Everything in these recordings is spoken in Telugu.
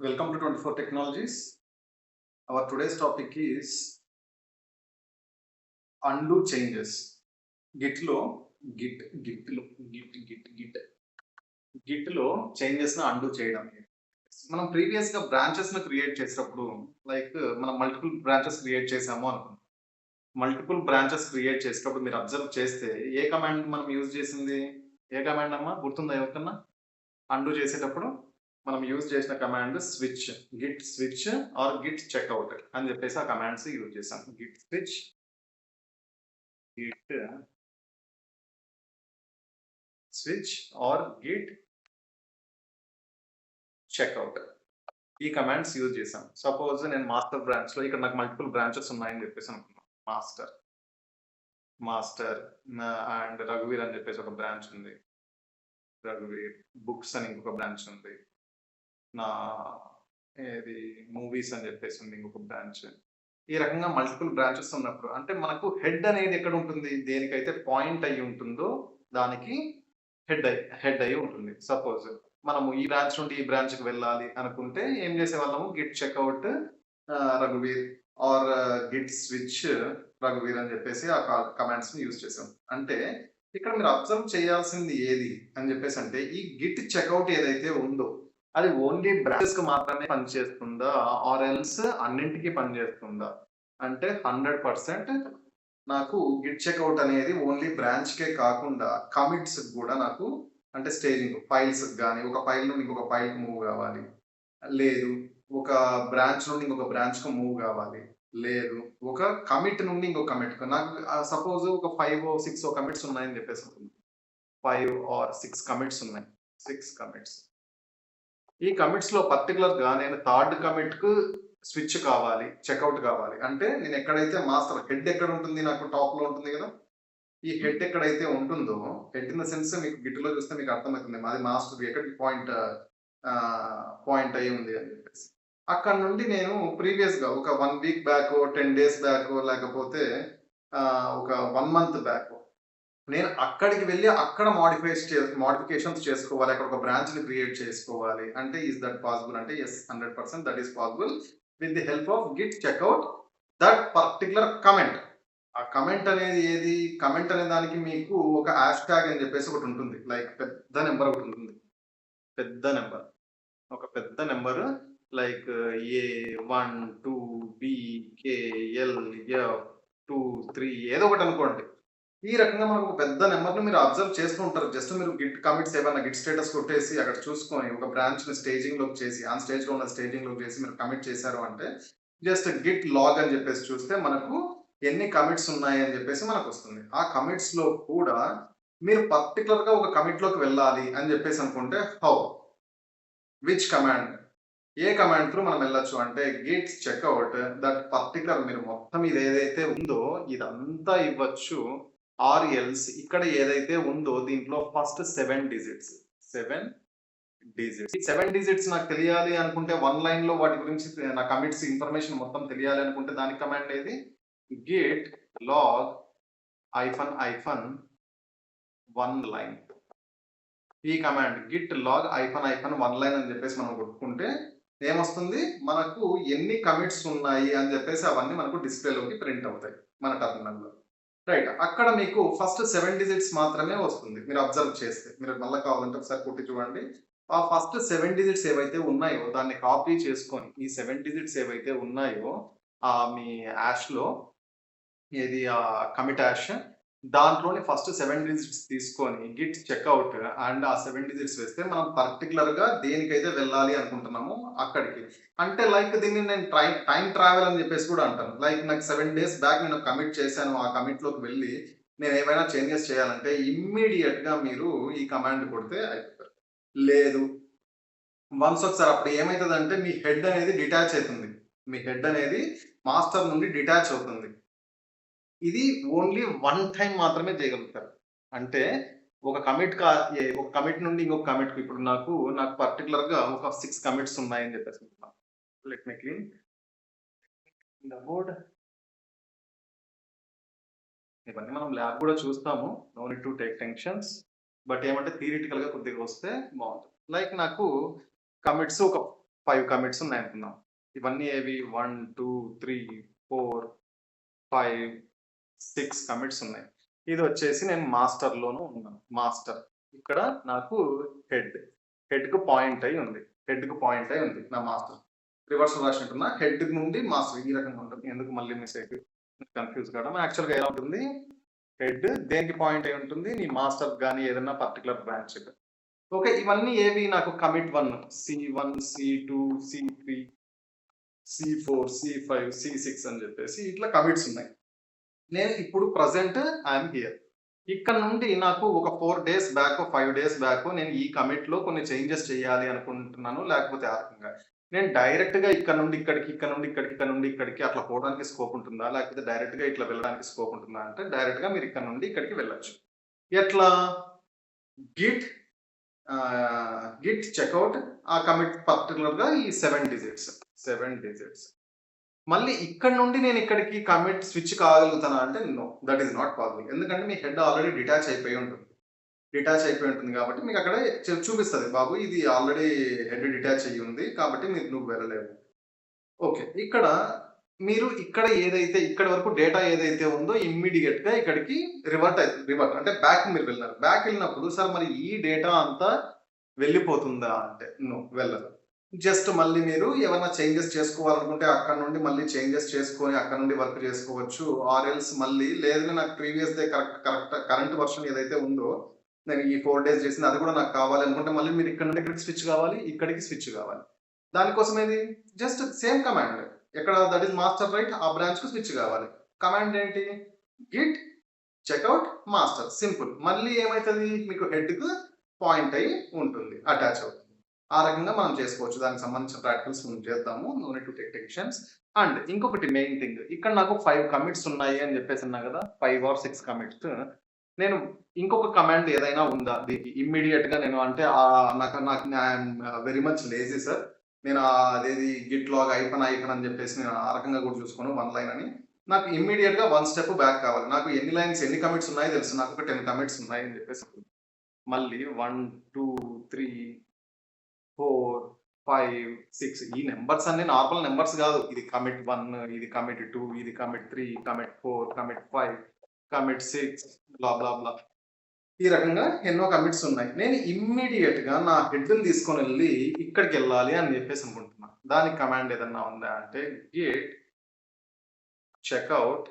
Welcome to 24 Technologies. Our today's topic is undo changes. గిట్లో గిట్లో చేంజెస్ ను అండూ చేయడం. మనం ప్రీవియస్ గా బ్రాంచెస్ ను క్రియేట్ చేసినప్పుడు మనం మల్టిపుల్ బ్రాంచెస్ క్రియేట్ చేసాము అనుకుందాం. మల్టిపుల్ బ్రాంచెస్ క్రియేట్ చేసేటప్పుడు మీరు అబ్జర్వ్ చేస్తే ఏ కమాండ్ మనం యూజ్ చేసింది? ఏ కమాండ్ అమ్మా గుర్తుందా ఎవరికన్నా? అండూ చేసేటప్పుడు మనం యూజ్ చేసిన command switch, git switch or git checkout అని చెప్పేసి ఆ కమాండ్స్ యూజ్ చేసాం. Git switch, git switch or git checkout ఈ కమాండ్స్ యూజ్ చేసాం. సపోజ్ నేను మాస్టర్ బ్రాంచ్ లో ఇక్కడ నాకు మల్టిపుల్ బ్రాంచెస్ ఉన్నాయని చెప్పేసి అనుకున్నాం. మాస్టర్ అండ్ రఘువీర్ అని చెప్పేసి ఒక బ్రాంచ్ ఉంది. రఘువీర్ బుక్స్ అని ఇంకొక బ్రాంచ్ ఉంది. నా ఏది మూవీస్ అని చెప్పేసి ఉంది ఇంకొక బ్రాంచ్. ఈ రకంగా మల్టిపుల్ బ్రాంచెస్ ఉన్నప్పుడు అంటే మనకు హెడ్ అనేది ఎక్కడ ఉంటుంది? దేనికైతే పాయింట్ అయ్యి ఉంటుందో దానికి హెడ్ అయ్యి ఉంటుంది. సపోజ్ మనము ఈ బ్రాంచ్ నుండి ఈ బ్రాంచ్ కి వెళ్ళాలి అనుకుంటే ఏం చేసేవాళ్ళము? Git checkout రఘువీర్ are Git switch రఘువీర్ అని చెప్పేసి ఆ కమాండ్స్ ని యూజ్ చేసాం. అంటే ఇక్కడ మీరు అబ్జర్వ్ చేయాల్సింది ఏది అని చెప్పేసి అంటే ఈ గిట్ చెక్అవుట్ ఏదైతే ఉందో అది ఓన్లీ బ్రాంచెస్ కి మాత్రమే పనిచేస్తుందా ఆర్ ఎల్స్ అన్నింటికి పనిచేస్తుందా అంటే 100% నాకు గిట్ చెక్అవుట్ అనేది ఓన్లీ బ్రాంచ్ కే కాకుండా కమిట్స్ కూడా నాకు అంటే స్టేజింగ్ ఫైల్స్ కానీ ఒక ఫైల్ నుండి ఇంకొక ఫైల్ మూవ్ కావాలి, లేదు ఒక బ్రాంచ్ నుండి ఇంకొక బ్రాంచ్ కు మూవ్ కావాలి, లేదు ఒక కమిట్ నుండి ఇంకొక కమిట్ నాకు సపోజ్ ఒక 5 or 6 కమిట్స్ ఉన్నాయని చెప్పేసి 5 or 6 కమిట్స్ ఉన్నాయి. 6 కమిట్స్. ఈ కమిట్స్ లో పర్టికులర్ గా నేను థర్డ్ కమిట్ కు స్విచ్ కావాలి, చెక్అవుట్ కావాలి అంటే నేను ఎక్కడైతే మాస్టర్ హెడ్ ఎక్కడ ఉంటుంది, నాకు టాప్ లో ఉంటుంది కదా, ఈ హెడ్ ఎక్కడైతే ఉంటుందో హెడ్ ఇన్ ద సెన్స్ మీకు గిట్ లో చూస్తే మీకు అర్థమవుతుంది మాది మాస్టర్ ఎక్కడికి పాయింట్ అయి ఉంది అని చెప్పేసి. అక్కడ నుండి నేను ప్రీవియస్ గా ఒక 1 week బ్యాక్ 10 days బ్యాక్ లేకపోతే ఒక 1 month బ్యాక్ నేను అక్కడికి వెళ్ళి అక్కడ మోడిఫికేషన్స్ చేసుకోవాలి, అక్కడ ఒక బ్రాంచ్ ని క్రియేట్ చేసుకోవాలి అంటే ఈస్ దట్ పాసిబుల్ అంటే yes 100% that is possible with the help of git checkout that particular comment. ఆ కమెంట్ అనేది ఏది? కమెంట్ అనే దానికి మీకు ఒక హ్యాష్ ట్యాగ్ అని చెప్పేసి ఒకటి ఉంటుంది, లైక్ పెద్ద నెంబర్ ఒకటి ఉంటుంది. పెద్ద నెంబర్, ఒక పెద్ద number like A1 2 B K L F 2 3 ఏదో ఒకటి అనుకోండి. ఈ రకంగా మనకు ఒక పెద్ద నెంబర్‌ని మీరు అబ్జర్వ్ చేస్తూ ఉంటారు. జస్ట్ మీరు గిట్ కమిట్స్ ఏమన్నా గిట్ స్టేటస్ కొట్టేసి అక్కడ చూసుకొని ఒక బ్రాంచ్‌ని స్టేజింగ్‌లోకి చేసి ఆన్ స్టేజ్‌లో ఉన్న స్టేజింగ్‌లోకి చేసి మీరు కమిట్ చేశారు అంటే జస్ట్ గిట్ లాగ్ అని చెప్పేసి చూస్తే మనకు ఎన్ని కమిట్స్ ఉన్నాయి అని చెప్పేసి మనకొస్తుంది. ఆ కమిట్స్‌లో కూడా మీరు పర్టిక్యులర్‌గా ఒక కమిట్‌లోకి వెళ్ళాలి అని చెప్పేసి అనుకుంటే how? Which command? A command through మనం వెళ్ళొచ్చు అంటే గిట్ చెక్అవుట్ దట్ పర్టిక్యులర్ మీరు మొత్తం ఇది ఏదైతే ఉందో ఇదంతా ఇవ్వచ్చు. ఆర్ ఎల్స్ ఇక్కడ ఏదైతే ఉందో దీంట్లో ఫస్ట్ 7 డిజిట్స్. ఈ 7 డిజిట్స్ నాకు తెలియాలి అనుకుంటే వన్ లైన్ లో వాటి గురించి నా కమిట్స్ ఇన్ఫర్మేషన్ మొత్తం తెలియాలి అనుకుంటే దానికి కమాండ్ ఏది? Git log hyphen 1 line. ఈ command git log hyphen 1 line అని చెప్పేసి మనం కొట్టుకుంటే ఏమొస్తుంది? మనకు ఎన్ని కమిట్స్ ఉన్నాయి అని చెప్పేసి అవన్నీ మనకు డిస్ప్లేలోకి ప్రింట్ అవుతాయి మన టర్మినల్లో. రైట్. అక్కడ మీకు ఫస్ట్ 7 డిజిట్స్ మాత్రమే వస్తుంది. మీరు అబ్జర్వ్ చేస్తే. మీరు మళ్ళీ కావాలంటే ఒకసారి కొట్టి చూడండి. ఆ ఫస్ట్ 7 డిజిట్స్ ఏవైతే ఉన్నాయో దాన్ని కాపీ చేసుకొని ఈ 7 డిజిట్స్ ఏవైతే ఉన్నాయో మీ యాష్‌లో ఏది కమిట్ యాష్ దాంట్లోని ఫస్ట్ 7 డిజిట్స్ తీసుకొని గిట్ చెక్అవుట్ అండ్ ఆ 7 డిజిట్స్ వేస్తే మనం పర్టిక్యులర్‌గా దేనికైతే వెళ్ళాలి అనుకుంటున్నామో అక్కడికి. అంటే లైక్ దీన్ని నేను టైమ్ ట్రావెల్ అని చెప్పేసి కూడా అంటాను. లైక్ నాకు 7 డేస్ బ్యాక్ నేను కమిట్ చేశాను. ఆ కమిట్‌లోకి వెళ్ళి నేను ఏమైనా చేంజెస్ చేయాలంటే ఇమ్మీడియేట్‌గా మీరు ఈ కమాండ్ కొడితే అయిపోతారు. లేదు వన్స్ ఒకసారి అప్పుడు ఏమైతదంటే మీ హెడ్ అనేది డిటాచ్ అయితుంది. మీ హెడ్ అనేది మాస్టర్ నుండి డిటాచ్ అవుతుంది. ఇది ఓన్లీ వన్ టైమ్ మాత్రమే చేయగలుగుతారు. అంటే ఒక కమిట్ నుండి ఇంకొక కమిట్‌కి ఇప్పుడు నాకు పర్టిక్యులర్‌గా ఒక 6 కమిట్స్ ఉన్నాయని చెప్పేసి అనుకుందాం. Let me clean the board. ఇవన్నీ మనం ల్యాబ్ కూడా చూస్తాము. No need to take tensions. But ఏమంటే థియరిటికల్‌గా కొద్దిగా వస్తే బావుంటుంది. లైక్ నాకు కమిట్స్ ఒక 5 కమిట్స్ ఉన్నాయి అనుకుందాం. ఇవన్నీ ఏవి 1, 2, 3, 4, 5, 6 కమిట్స్ ఉన్నాయి. ఇది వచ్చేసి నేను మాస్టర్‌లోను ఉన్నాను. మాస్టర్. ఇక్కడ నాకు హెడ్‌కి పాయింట్ అయ్యి ఉంది. నా మాస్టర్. రివర్స్‌లో రాసినట్టున్నా హెడ్ నుండి మాస్టర్ ఈ రకంగా ఉంటుంది. ఎందుకు మళ్ళీ మిస్టేక్ కన్‌ఫ్యూజ్ కావడం. యాక్చువల్‌గా ఎలా ఉంటుంది? హెడ్ దేనికి పాయింట్ అయి ఉంటుంది? నీ మాస్టర్ గాని ఏదైనా పర్టిక్యులర్ బ్రాంచ్‌కి. ఓకే. ఇవన్నీ ఏవి నాకు commit 1, C1, C2, C3, C4, C5, C6 అని చెప్పేసి ఇట్లా కమిట్స్ ఉన్నాయి. నేను ఇప్పుడు ప్రెజెంట్ ఐఎమ్ హియర్. ఇక్కడ నుండి నాకు ఒక 4 డేస్ బ్యాక్, 5 డేస్ బ్యాక్ నేను ఈ కమిట్‌లో కొన్ని చేంజెస్ చేయాలి అనుకుంటున్నాను. లేకపోతే ఆ రకంగా. నేను డైరెక్ట్‌గా ఇక్కడ నుండి ఇక్కడికి, ఇక్కడ నుండి ఇక్కడికి, ఇక్కడ నుండి ఇక్కడికి అట్లా పోవడానికి స్కోప్ ఉంటుందా? లేకపోతే డైరెక్ట్‌గా ఇట్లా వెళ్ళడానికి స్కోప్ ఉంటుందా? అంటే డైరెక్ట్‌గా మీరు ఇక్కడ నుండి ఇక్కడికి వెళ్ళొచ్చు. ఎట్లా? గిట్ గిట్ చెక్‌ఔట్ ఆ కమిట్ పర్టిక్యులర్‌గా ఈ 7 డిజిట్స్. మళ్ళీ ఇక్కడ నుండి నేను ఇక్కడికి కమిట్ స్విచ్ కాగలుగుతానా అంటే no. That is not possible. ఎందుకంటే మీ హెడ్ ఆల్రెడీ డిటాచ్ అయిపోయి ఉంటుంది. కాబట్టి మీకు అక్కడ చూపిస్తది. బాబు ఇది ఆల్రెడీ హెడ్ డిటాచ్ అయ్యి ఉంది. కాబట్టి నువ్వు వెళ్ళలేవు. ఓకే. ఇక్కడ మీరు ఇక్కడ ఏదైతే ఇక్కడి వరకు డేటా ఏదైతే ఉందో ఇమ్మీడియేట్‌గా ఇక్కడికి రివర్ట్ అంటే బ్యాక్ మీరు వెళ్ళినారు. బ్యాక్ వెళ్ళినప్పుడు సార్ మరి ఈ డేటా అంతా వెళ్ళిపోతుందా అంటే నో వెళ్ళదు. జస్ట్ మళ్ళీ మీరు ఏమైనా చేంజెస్ చేసుకోవాలనుకుంటే అక్కడ నుండి మళ్ళీ చేంజెస్ చేసుకొని అక్కడ నుండి వర్క్ చేసుకోవచ్చు. ఆర్ ఎల్స్ మళ్ళీ లేదు నాకు ప్రీవియస్‌దే కరెంట్ వెర్షన్ ఏదైతే ఉందో నేను ఈ 4 డేస్ చేసింది అది కూడా నాకు కావాలి అనుకుంటే మళ్ళీ మీరు ఇక్కడ నుండి ఇక్కడికి స్విచ్ కావాలి. ఇక్కడికి స్విచ్ కావాలి. దానికోసం ఏది జస్ట్ సేమ్ కమాండ్. ఎక్కడ దట్ ఈస్ మాస్టర్ రైట్ ఆ బ్రాంచ్‌కు స్విచ్ కావాలి. కమాండ్ ఏంటి? Git checkout master simple. మళ్ళీ ఏమైతది మీకు హెడ్‌కు పాయింట్ అయ్యి ఉంటుంది. అటాచ్ అవుతుంది. ఆ రకంగా మనం చేసుకోవచ్చు. దానికి సంబంధించిన ప్రాక్టికల్స్ మనం చేద్దాము. No need to take tensions. And ఇంకొకటి మెయిన్ థింగ్ ఇక్కడ నాకు 5 కమిట్స్ ఉన్నాయి అని చెప్పేసి అన్నా కదా! 5 ఆర్ 6 కమిట్స్. నేను ఇంకొక కమాండ్ ఏదైనా ఉందా దీనికి ఇమ్మీడియేట్‌గా నేను అంటే నాకు నాకు I'm very much lazy sir. నేను అదేది గిట్ లాగ్ ఐఫన్ అని చెప్పేసి నేను ఆ రకంగా కూడా చూసుకోను 1 లైన్ అని. నాకు ఇమ్మీడియేట్‌గా 1 స్టెప్ బ్యాక్ కావాలి. నాకు ఎన్ని లైన్స్ ఎన్ని కమిట్స్ ఉన్నాయో తెలుసు. నాకు ఒక 10 కమిట్స్ ఉన్నాయి అని చెప్పేసి మళ్ళీ 1, 2, 3, 4, 5, 6 ఈ నంబర్స్ అన్ని నార్మల్ నంబర్స్ కాదు. ఇది కమిట్ 1, ఇది కమిట్ 2, ఇది కమిట్ 3, కమిట్ 4, కమిట్ 5, కమిట్ 6 బ్లా బ్లా బ్లా. ఈ రకంగా ఎన్నో కమిట్స్ ఉన్నాయి. నేను ఇమ్మీడియేట్‌గా నా హెడ్‌ని తీసుకొనెళ్ళి ఇక్కడికెళ్ళాలి అని చెప్పేసి అనుకుంటున్నా. దానికి కమాండ్ ఏదన్నా ఉందా అంటే git checkout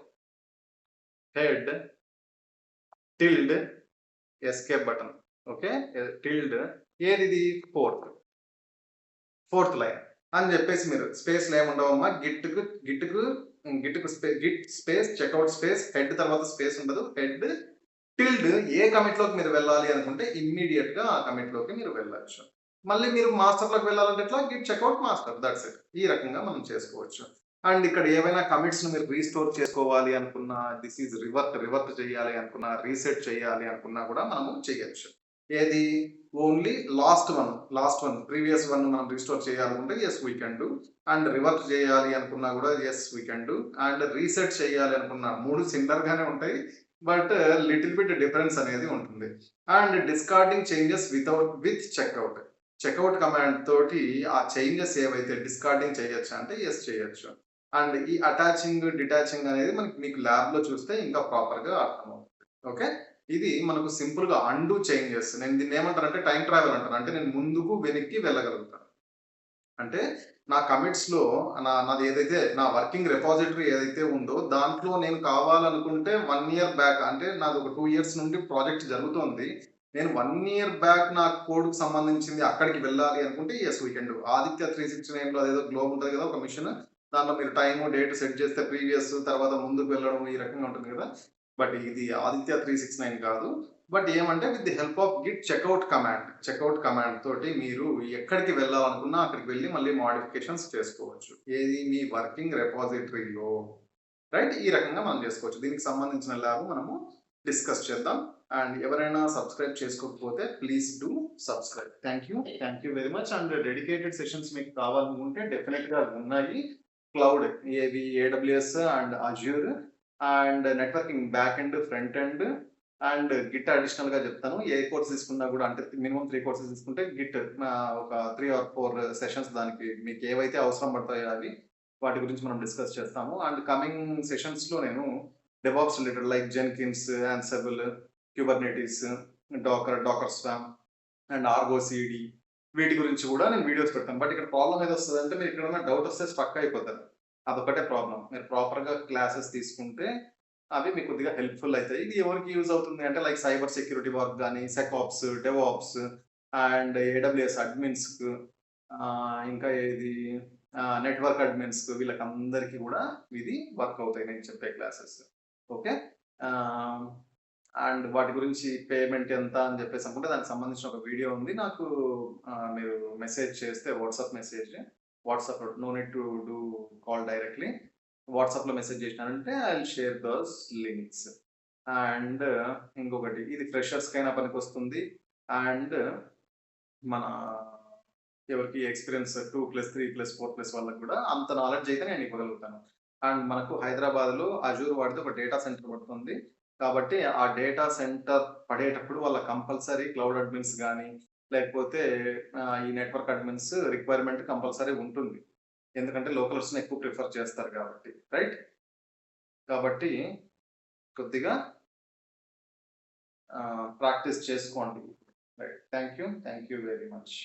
head tilde escape button. Okay. Tilde ఏదిది ఫోర్త్ లైన్ అని చెప్పేసి మీరు స్పేస్‌లు ఏముండవమ్మా. Git space checkout space head తర్వాత స్పేస్ ఉండదు. హెడ్ టిల్డ్ ఏ కమిట్‌లోకి మీరు వెళ్ళాలి అనుకుంటే ఇమ్మీడియేట్‌గా ఆ కమిట్‌లోకి మీరు వెళ్ళొచ్చు. మళ్ళీ మీరు మాస్టర్‌లోకి వెళ్ళాలంటే ఎట్లా? Git checkout master that's it. ఈ రకంగా మనం చేసుకోవచ్చు. అండ్ ఇక్కడ ఏవైనా కమిట్స్‌ని మీరు రీస్టోర్ చేసుకోవాలి అనుకున్నా, దిస్ ఈజ్ రివర్ట్ చేయాలి అనుకున్నా, రీసెట్ చేయాలి అనుకున్నా కూడా మనము చేయొచ్చు. ఏది? Only last one previous one మనం రిస్టోర్ చేయాలనుకుంటే yes we can do. And revert చేయాలి అనుకున్నా కూడా yes we can do. And reset చేయాలి అనుకున్నా 3 సిమిలర్ గానే ఉంటాయి. బట్ లిటిల్ బిట్ డిఫరెన్స్ అనేది ఉంటుంది. And discarding changes with checkout command తోటి ఆ చేంజెస్ ఏవైతే డిస్కార్డింగ్ చేయొచ్చా అంటే యెస్ చేయొచ్చు. అండ్ ఈ అటాచింగ్, డిటాచింగ్ అనేది మీకు ల్యాబ్‌లో చూస్తే ఇంకా ప్రాపర్‌గా అర్థమవుతుంది. ఓకే. ఇది మనకు సింపుల్‌గా అండు చేంజెస్. నేను దీన్ని ఏమంటానంటే టైమ్ ట్రావెల్ అంటాను. అంటే నేను ముందుకు, వెనక్కి వెళ్ళగలుగుతాను. అంటే నా కమిట్స్‌లో నాది ఏదైతే నా వర్కింగ్ రిపాజిటరీ ఏదైతే ఉందో దాంట్లో నేను కావాలనుకుంటే 1 ఇయర్ బ్యాక్ అంటే నాది ఒక 2 ఇయర్స్ నుండి ప్రాజెక్ట్ జరుగుతోంది. నేను 1 ఇయర్ బ్యాక్ నా కోడ్‌కి సంబంధించింది అక్కడికి వెళ్ళాలి అనుకుంటే yes we can do. Aditya 369లో అదేదో గ్లోబ్ ఉంటది కదా! ఒక మిషన్. దాంట్లో మీరు టైము, డేట్ సెట్ చేస్తే ప్రీవియస్ తర్వాత ముందుకు వెళ్ళడం ఈ రకంగా ఉంటుంది కదా! బట్ ఇది ఆదిత్య 369 కాదు. బట్ ఏమంటే with the help of Git checkout command తోటి మీరు ఎక్కడికి వెళ్ళాలనుకున్నా అక్కడికి వెళ్ళి మళ్ళీ మోడిఫికేషన్స్ చేసుకోవచ్చు. ఏది? మీ వర్కింగ్ రిపాజిటరీలో రైట్? ఈ రకంగా మనం చేసుకోవచ్చు. దీనికి సంబంధించిన ల్యాబ్ మనము డిస్కస్ చేద్దాం. అండ్ ఎవరైనా సబ్స్క్రైబ్ చేసుకోకపోతే please do subscribe. Thank you very much. And dedicated sessions మీకు కావాలనుకుంటే డెఫినెట్‌గా ఉన్నాయి. క్లౌడ్ ఏవి? AWS and Azure and networking back end, front end and Git అడిషనల్‌గా చెప్తాను. ఏ కోర్స్ తీసుకున్నా కూడా అంటే మినిమమ్ 3 కోర్సెస్ తీసుకుంటే గిట్ ఒక 3 ఆర్ 4 సెషన్స్ దానికి మీకు ఏవైతే అవసరం పడతాయో అవి వాటి గురించి మనం డిస్కస్ చేస్తాము. అండ్ కమింగ్ సెషన్స్‌లో నేను DevOps related like Jenkins, Ansible, Kubernetes, Docker Swarm and Argo CD వీటి గురించి కూడా నేను వీడియోస్ పెడతాను. బట్ ఇక్కడ ప్రాబ్లమ్ ఏదొస్తదంటే మీరు ఎక్కడైనా డౌట్ వస్తే స్ట్రక్ అయిపోతారు. అదొక్కటే ప్రాబ్లమ్. మీరు ప్రాపర్‌గా క్లాసెస్ తీసుకుంటే అవి మీకు కొద్దిగా హెల్ప్‌ఫుల్ అయితాయి. ఇది ఎవరికి యూజ్ అవుతుంది అంటే లైక్ సైబర్ సెక్యూరిటీ వర్క్ గాని, సెకాప్స్, డెవాప్స్ అండ్ ఏడబ్ల్యూఎస్ అడ్మిన్స్‌కు ఇంకా ఏది నెట్వర్క్ అడ్మిన్స్‌కు వీళ్ళకందరికీ కూడా ఇది వర్క్ అవుతాయి నేను చెప్పే క్లాసెస్. ఓకే. ఆహ్, అండ్ వాటి గురించి పేమెంట్ ఎంత అని చెప్పేసి అనుకుంటే దానికి సంబంధించిన ఒక వీడియో ఉంది. నాకు మీరు మెసేజ్ చేస్తే వాట్సాప్ మెసేజ్. వాట్సాప్‌లో no need to do call directly. వాట్సాప్‌లో మెసేజ్ చేసినారంటే I will share those links. And ఇంకొకటి ఇది ఫ్రెషర్స్‌కైనా పనికొస్తుంది. అండ్ మన ఎవరికి ఎక్స్‌పీరియన్స్ 2+, 3+, 4+ వాళ్ళకి కూడా అంత నాలెడ్జ్ అయితే నేను ఇవ్వగలుగుతాను. అండ్ మనకు హైదరాబాద్‌లో అజూర్ వాడితే ఒక డేటా సెంటర్ పడుతుంది. కాబట్టి ఆ డేటా సెంటర్ పడేటప్పుడు వాళ్ళ కంపల్సరీ క్లౌడ్ అడ్మిన్స్ గాని, లేకపోతే ఈ నెట్వర్క్ అడ్మిన్స్ రిక్వైర్మెంట్ కంపల్సరీ ఉంటుంది. ఎందుకంటే లోకల్స్‌ని ఎక్కువ ప్రిఫర్ చేస్తారు కాబట్టి. రైట్? కాబట్టి కొద్దిగా ప్రాక్టీస్ చేసుకోండి. Right. Thank you. Thank you very much.